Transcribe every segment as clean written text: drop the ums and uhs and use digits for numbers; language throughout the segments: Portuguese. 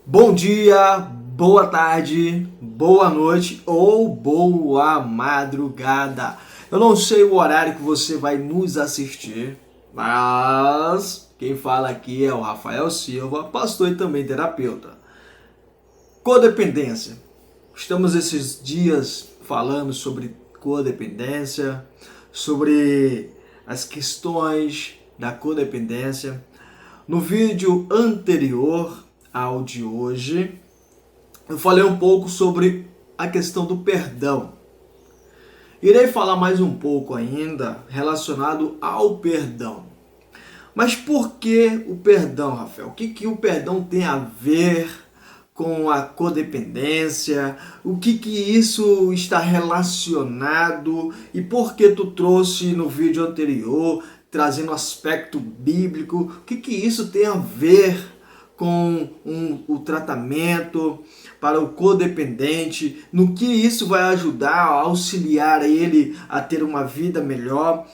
Bom dia, boa tarde, boa noite ou boa madrugada. Eu não sei o horário que você vai nos assistir, mas quem fala aqui é o Rafael Silva, pastor e também terapeuta. Codependência. Estamos esses dias falando sobre codependência, sobre as questões da codependência. No vídeo anterior ao de hoje, eu falei um pouco sobre a questão do perdão. Irei falar mais um pouco ainda relacionado ao perdão. Mas por que o perdão, Rafael? O que o perdão tem a ver com a codependência? O que isso está relacionado? E por que tu trouxe no vídeo anterior, trazendo aspecto bíblico? O que isso tem a ver com o tratamento para o codependente, no que isso vai ajudar a auxiliar ele a ter uma vida melhor,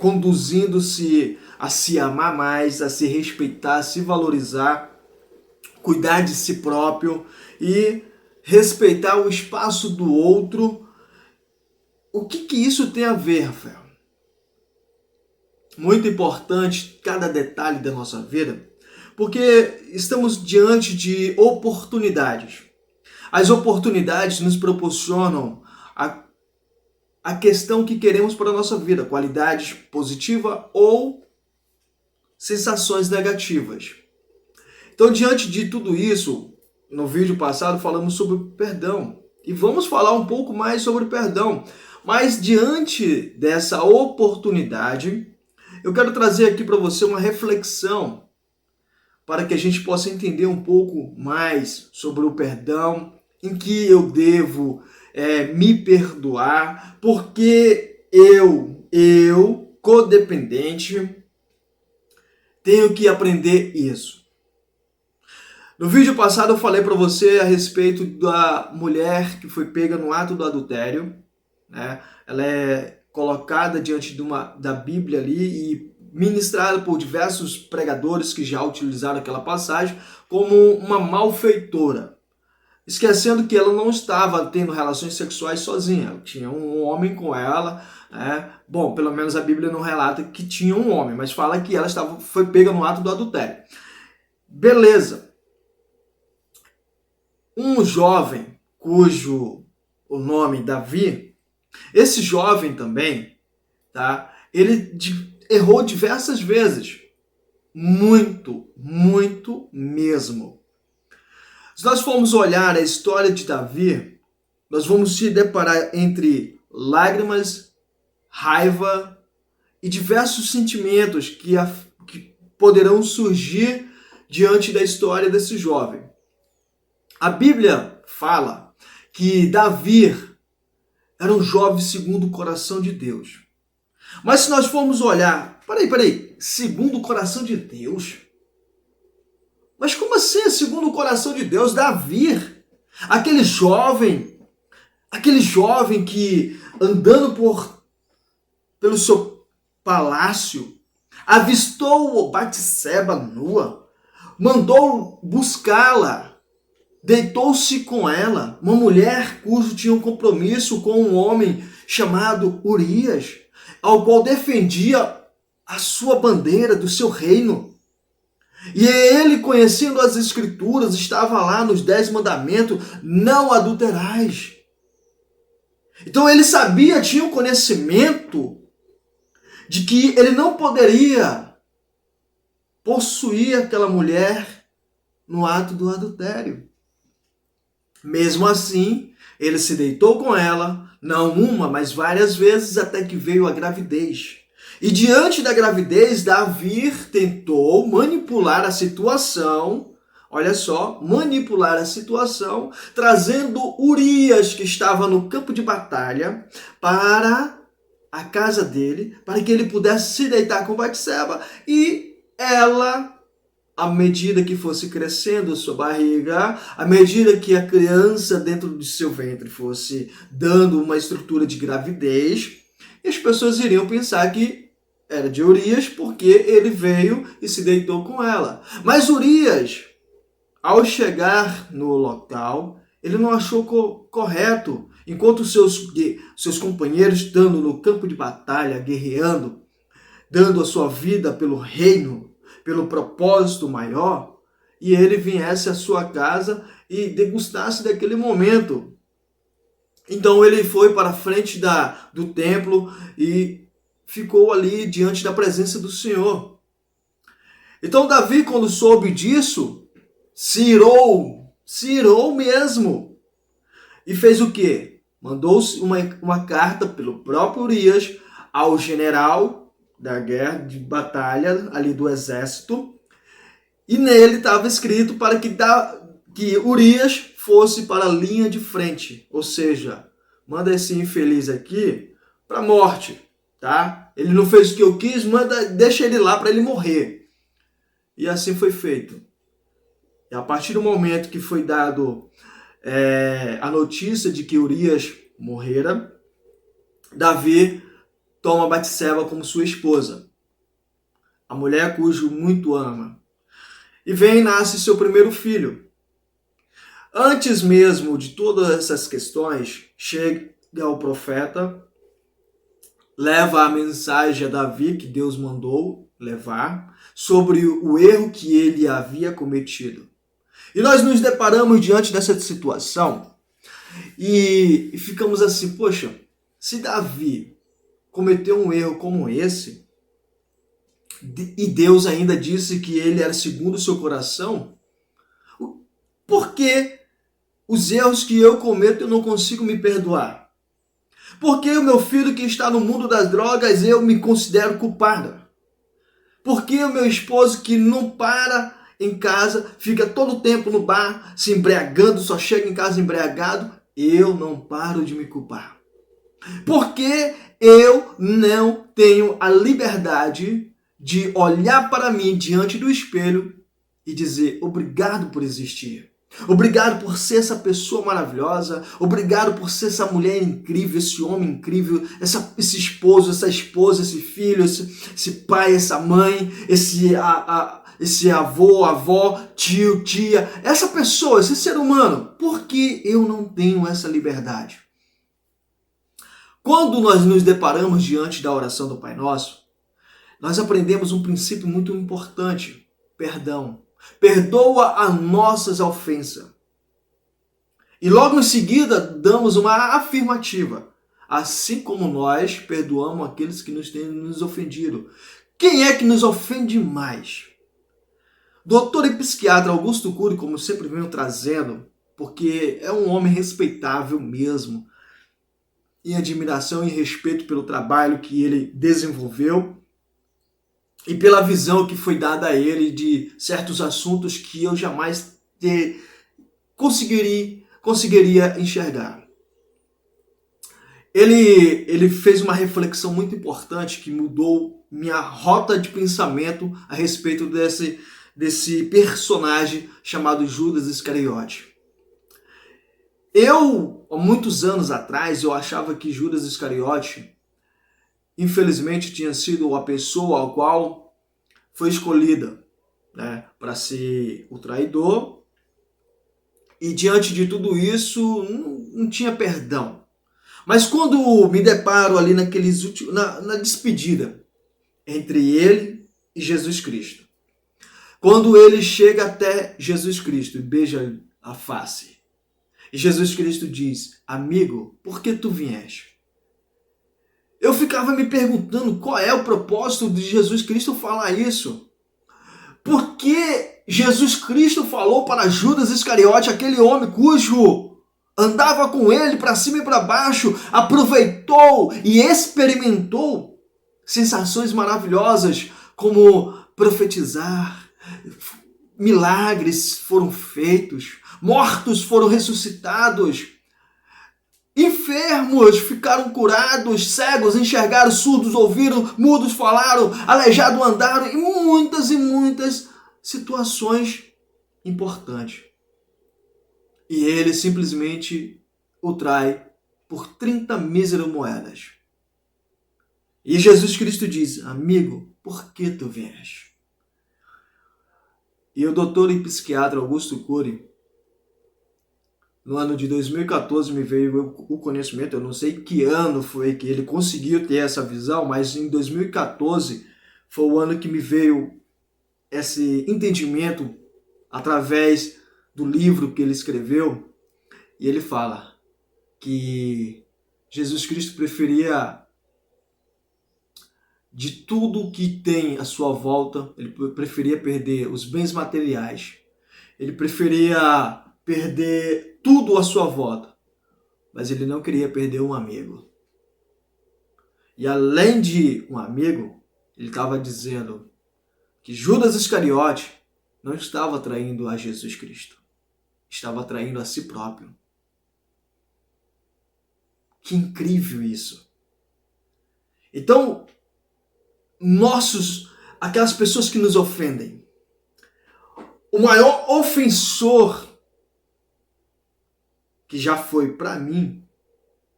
conduzindo-se a se amar mais, a se respeitar, a se valorizar, cuidar de si próprio e respeitar o espaço do outro. O que isso tem a ver, Rafael? Muito importante cada detalhe da nossa vida, porque estamos diante de oportunidades. As oportunidades nos proporcionam a questão que queremos para a nossa vida, qualidades positivas ou sensações negativas. Então, diante de tudo isso, no vídeo passado falamos sobre perdão. E vamos falar um pouco mais sobre perdão. Mas diante dessa oportunidade, eu quero trazer aqui para você uma reflexão para que a gente possa entender um pouco mais sobre o perdão, em que eu devo me perdoar, porque eu, codependente, tenho que aprender isso. No vídeo passado eu falei para você a respeito da mulher que foi pega no ato do adultério, né? Ela é colocada diante da Bíblia ali e ministrada por diversos pregadores que já utilizaram aquela passagem como uma malfeitora, esquecendo que ela não estava tendo relações sexuais sozinha, tinha um homem com ela, né? Bom, pelo menos a Bíblia não relata que tinha um homem, mas fala que ela foi pega no ato do adultério. Beleza. Um jovem cujo o nome Davi, esse jovem também, tá? Ele errou diversas vezes. Muito mesmo. Se nós formos olhar a história de Davi, nós vamos se deparar entre lágrimas, raiva e diversos sentimentos que poderão surgir diante da história desse jovem. A Bíblia fala que Davi era um jovem segundo o coração de Deus. Mas se nós formos olhar, peraí, segundo o coração de Deus? Mas como assim, segundo o coração de Deus? Davi, aquele jovem que andando pelo seu palácio, avistou Batseba nua, mandou buscá-la, deitou-se com ela, uma mulher cujo tinha um compromisso com um homem chamado Urias, ao qual defendia a sua bandeira do seu reino. E ele, conhecendo as escrituras, estava lá nos 10 mandamentos, não adulterais. Então ele sabia, tinha o conhecimento de que ele não poderia possuir aquela mulher no ato do adultério. Mesmo assim, ele se deitou com ela, não uma, mas várias vezes, até que veio a gravidez. E diante da gravidez, Davi tentou manipular a situação, olha só, manipular a situação, trazendo Urias, que estava no campo de batalha, para a casa dele, para que ele pudesse se deitar com Batseba e ela, à medida que fosse crescendo sua barriga, à medida que a criança dentro de seu ventre fosse dando uma estrutura de gravidez, as pessoas iriam pensar que era de Urias porque ele veio e se deitou com ela. Mas Urias, Ao chegar no local, ele não achou correto, enquanto seus companheiros estando no campo de batalha, guerreando, dando a sua vida pelo reino, pelo propósito maior, e ele viesse à sua casa e degustasse daquele momento. Então ele foi para a frente do templo e ficou ali diante da presença do Senhor. Então Davi, quando soube disso, se irou mesmo. E fez o quê? Mandou uma carta pelo próprio Urias ao general da guerra, de batalha ali do exército, e nele estava escrito para que Urias fosse para a linha de frente, ou seja, manda esse infeliz aqui para a morte, tá? Ele não fez o que eu quis, deixa ele lá para ele morrer. E assim foi feito. E a partir do momento que foi dado a notícia de que Urias morrera, Davi toma Batseba como sua esposa, a mulher cujo muito ama. E vem e nasce seu primeiro filho. Antes mesmo de todas essas questões, chega o profeta, leva a mensagem a Davi, que Deus mandou levar, sobre o erro que ele havia cometido. E nós nos deparamos diante dessa situação e ficamos assim, poxa, se Davi cometeu um erro como esse, e Deus ainda disse que ele era segundo o seu coração, por que os erros que eu cometo eu não consigo me perdoar? Por que o meu filho que está no mundo das drogas eu me considero culpada? Por que o meu esposo que não para em casa, fica todo o tempo no bar, se embriagando, só chega em casa embriagado, eu não paro de me culpar? Por que eu não tenho a liberdade de olhar para mim diante do espelho e dizer obrigado por existir? Obrigado por ser essa pessoa maravilhosa, obrigado por ser essa mulher incrível, esse homem incrível, esse esposo, essa esposa, esse filho, esse pai, essa mãe, esse avô, avó, tio, tia, essa pessoa, esse ser humano. Por que eu não tenho essa liberdade? Quando nós nos deparamos diante da oração do Pai Nosso, nós aprendemos um princípio muito importante: perdão. Perdoa as nossas ofensas. E logo em seguida damos uma afirmativa: assim como nós perdoamos aqueles que nos têm nos ofendido. Quem é que nos ofende mais? Doutor e psiquiatra Augusto Cury, como eu sempre venho trazendo, porque é um homem respeitável mesmo, em admiração e respeito pelo trabalho que ele desenvolveu e pela visão que foi dada a ele de certos assuntos que eu jamais conseguiria enxergar. Ele fez uma reflexão muito importante que mudou minha rota de pensamento a respeito desse personagem chamado Judas Iscariote. Há muitos anos atrás, eu achava que Judas Iscariote, infelizmente, tinha sido a pessoa a qual foi escolhida, né, para ser o traidor. E diante de tudo isso, não tinha perdão. Mas quando me deparo ali na despedida entre ele e Jesus Cristo, quando ele chega até Jesus Cristo e beija a face, e Jesus Cristo diz: amigo, por que tu vieste? Eu ficava me perguntando qual é o propósito de Jesus Cristo falar isso. Por que Jesus Cristo falou para Judas Iscariote, aquele homem cujo andava com ele para cima e para baixo, aproveitou e experimentou sensações maravilhosas como profetizar, milagres foram feitos, mortos foram ressuscitados, enfermos ficaram curados, cegos enxergaram, surdos ouviram, mudos falaram, aleijados andaram, e muitas situações importantes. E ele simplesmente o trai por 30 míseras moedas. E Jesus Cristo diz: amigo, por que tu vieste? E o doutor e psiquiatra Augusto Cury, no ano de 2014 me veio o conhecimento, eu não sei que ano foi que ele conseguiu ter essa visão, mas em 2014 foi o ano que me veio esse entendimento através do livro que ele escreveu. E ele fala que Jesus Cristo preferia, de tudo que tem à sua volta, ele preferia perder os bens materiais, ele preferia perder tudo à sua volta, mas ele não queria perder um amigo. E além de um amigo, ele estava dizendo que Judas Iscariote não estava traindo a Jesus Cristo, estava traindo a si próprio. Que incrível isso! Então, aquelas pessoas que nos ofendem, o maior ofensor que já foi para mim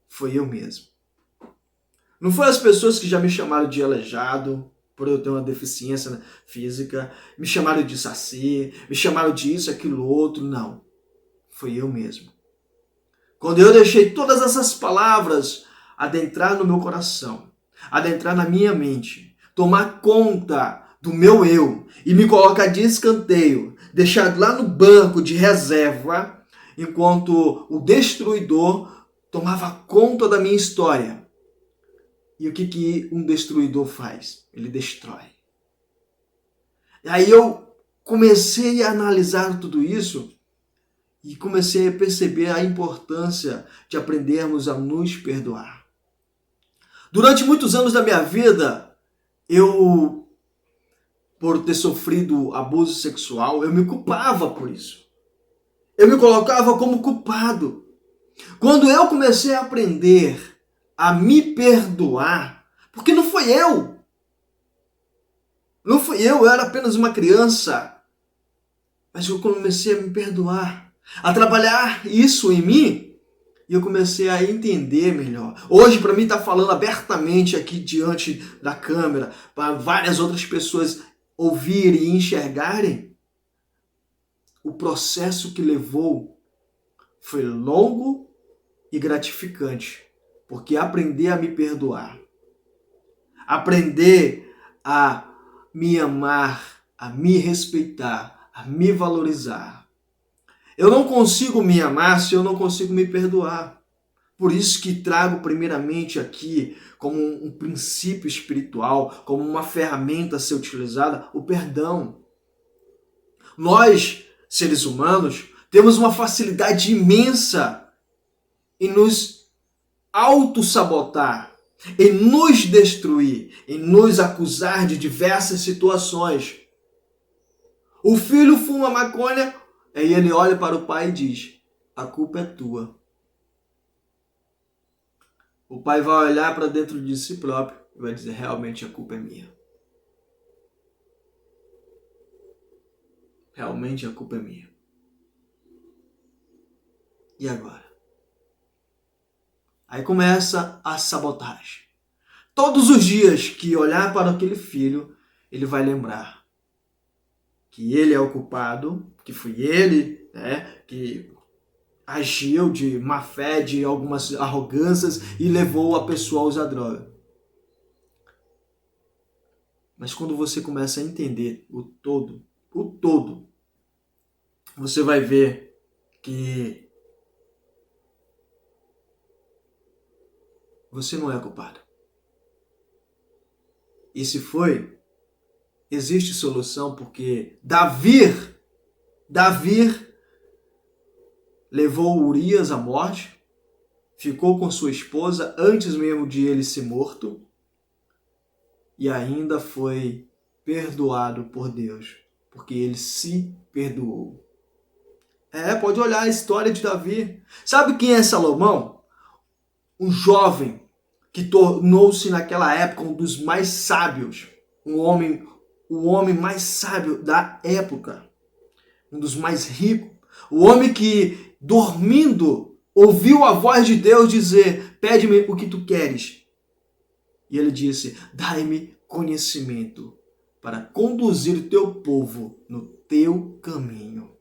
foi eu mesmo. Não foi as pessoas que já me chamaram de aleijado por eu ter uma deficiência física, me chamaram de saci, me chamaram de isso, aquilo, outro, não. Foi eu mesmo. Quando eu deixei todas essas palavras adentrar no meu coração, adentrar na minha mente, tomar conta do meu eu e me colocar de escanteio, deixar lá no banco de reserva, enquanto o destruidor tomava conta da minha história. E o que um destruidor faz? Ele destrói. E aí eu comecei a analisar tudo isso e comecei a perceber a importância de aprendermos a nos perdoar. Durante muitos anos da minha vida, por ter sofrido abuso sexual, eu me culpava por isso. Eu me colocava como culpado. Quando eu comecei a aprender a me perdoar, porque não fui eu. Não fui eu era apenas uma criança. Mas eu comecei a me perdoar, a trabalhar isso em mim, e eu comecei a entender melhor. Hoje, para mim, estar falando abertamente aqui diante da câmera, para várias outras pessoas ouvirem e enxergarem, o processo que levou foi longo e gratificante, porque aprender a me perdoar, aprender a me amar, a me respeitar, a me valorizar. Eu não consigo me amar se eu não consigo me perdoar. Por isso que trago primeiramente aqui como um princípio espiritual, como uma ferramenta a ser utilizada, o perdão. Nós, seres humanos, temos uma facilidade imensa em nos auto-sabotar, em nos destruir, em nos acusar de diversas situações. O filho fuma maconha, aí ele olha para o pai e diz: a culpa é tua. O pai vai olhar para dentro de si próprio e vai dizer: realmente a culpa é minha. Realmente a culpa é minha. E agora? Aí começa a sabotagem. Todos os dias que olhar para aquele filho, ele vai lembrar que ele é o culpado, que foi ele, que agiu de má fé, de algumas arrogâncias e levou a pessoa a usar droga. Mas quando você começa a entender o todo, você vai ver que você não é culpado. E se foi, existe solução, porque Davi levou Urias à morte, ficou com sua esposa antes mesmo de ele ser morto e ainda foi perdoado por Deus, porque ele se perdoou. Pode olhar a história de Davi. Sabe quem é Salomão? Um jovem que tornou-se naquela época um dos mais sábios, o homem mais sábio da época, um dos mais ricos, o homem que, dormindo, ouviu a voz de Deus dizer: pede-me o que tu queres. E ele disse: dai-me conhecimento para conduzir o teu povo no teu caminho.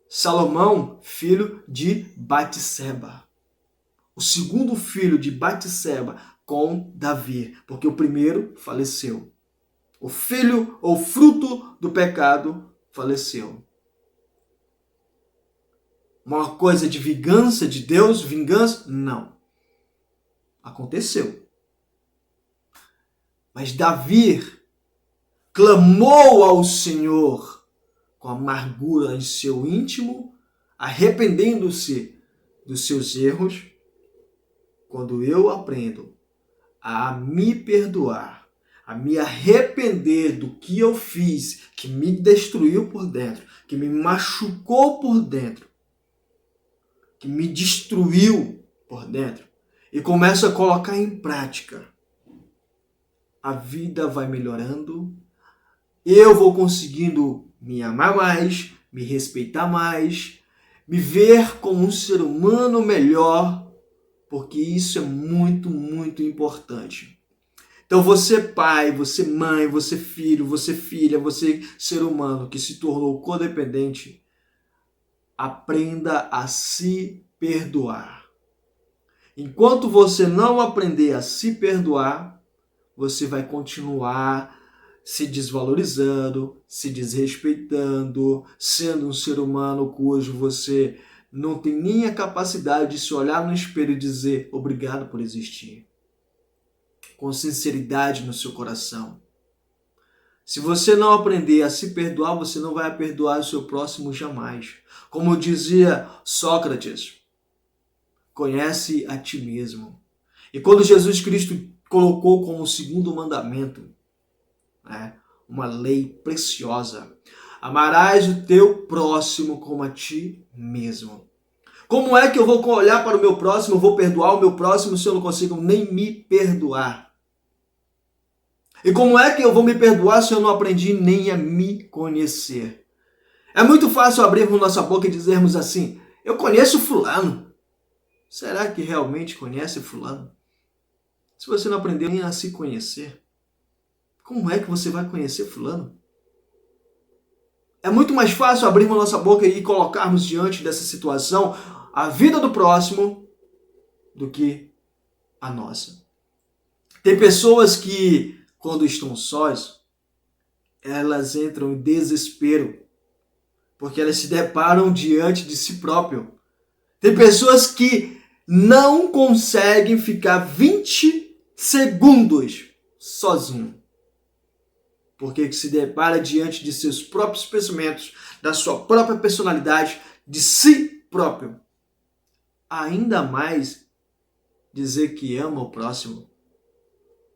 Salomão, filho de Batseba. O segundo filho de Batseba com Davi, porque o primeiro faleceu. O filho ou fruto do pecado faleceu. Uma coisa de vingança de Deus, vingança? Não. Aconteceu. Mas Davi clamou ao Senhor com amargura em seu íntimo, arrependendo-se dos seus erros. Quando eu aprendo a me perdoar, a me arrepender do que eu fiz, que me destruiu por dentro, que me machucou por dentro, que me destruiu por dentro, e começo a colocar em prática, a vida vai melhorando, eu vou conseguindo me amar mais, me respeitar mais, me ver como um ser humano melhor, porque isso é muito, muito importante. Então você pai, você mãe, você filho, você filha, você ser humano que se tornou codependente, aprenda a se perdoar. Enquanto você não aprender a se perdoar, você vai continuar se desvalorizando, se desrespeitando, sendo um ser humano cujo você não tem nem a capacidade de se olhar no espelho e dizer obrigado por existir. Com sinceridade no seu coração. Se você não aprender a se perdoar, você não vai perdoar o seu próximo jamais. Como dizia Sócrates, conhece a ti mesmo. E quando Jesus Cristo colocou como segundo mandamento, uma lei preciosa, amarás o teu próximo como a ti mesmo. Como é que eu vou olhar para o meu próximo, eu vou perdoar o meu próximo se eu não consigo nem me perdoar? E como é que eu vou me perdoar se eu não aprendi nem a me conhecer? É muito fácil abrirmos nossa boca e dizermos assim, eu conheço fulano. Será que realmente conhece fulano? Se você não aprendeu nem a se conhecer, como é que você vai conhecer fulano? É muito mais fácil abrirmos nossa boca e colocarmos diante dessa situação a vida do próximo do que a nossa. Tem pessoas que, quando estão sós, elas entram em desespero, porque elas se deparam diante de si próprio. Tem pessoas que não conseguem ficar 20 segundos sozinho, porque se depara diante de seus próprios pensamentos, da sua própria personalidade, de si próprio. Ainda mais dizer que ama o próximo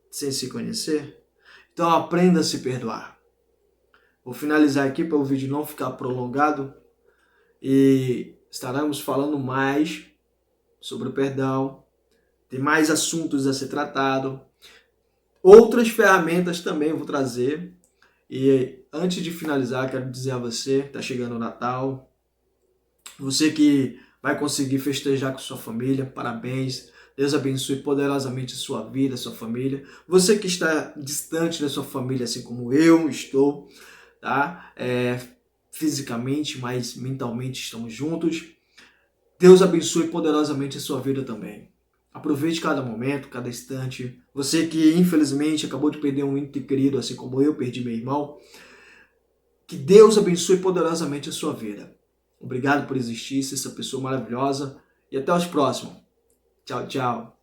sem se conhecer. Então aprenda a se perdoar. Vou finalizar aqui para o vídeo não ficar prolongado e estaremos falando mais sobre o perdão. Tem mais assuntos a ser tratado. Outras ferramentas também vou trazer. E antes de finalizar, quero dizer a você, está chegando o Natal, você que vai conseguir festejar com sua família, parabéns, Deus abençoe poderosamente a sua vida, a sua família. Você que está distante da sua família, assim como eu estou, tá? Fisicamente, mas mentalmente estamos juntos. Deus abençoe poderosamente a sua vida também. Aproveite cada momento, cada instante. Você que infelizmente acabou de perder um ente querido, assim como eu perdi meu irmão, que Deus abençoe poderosamente a sua vida. Obrigado por existir, ser essa pessoa maravilhosa e até os próximos. Tchau, tchau.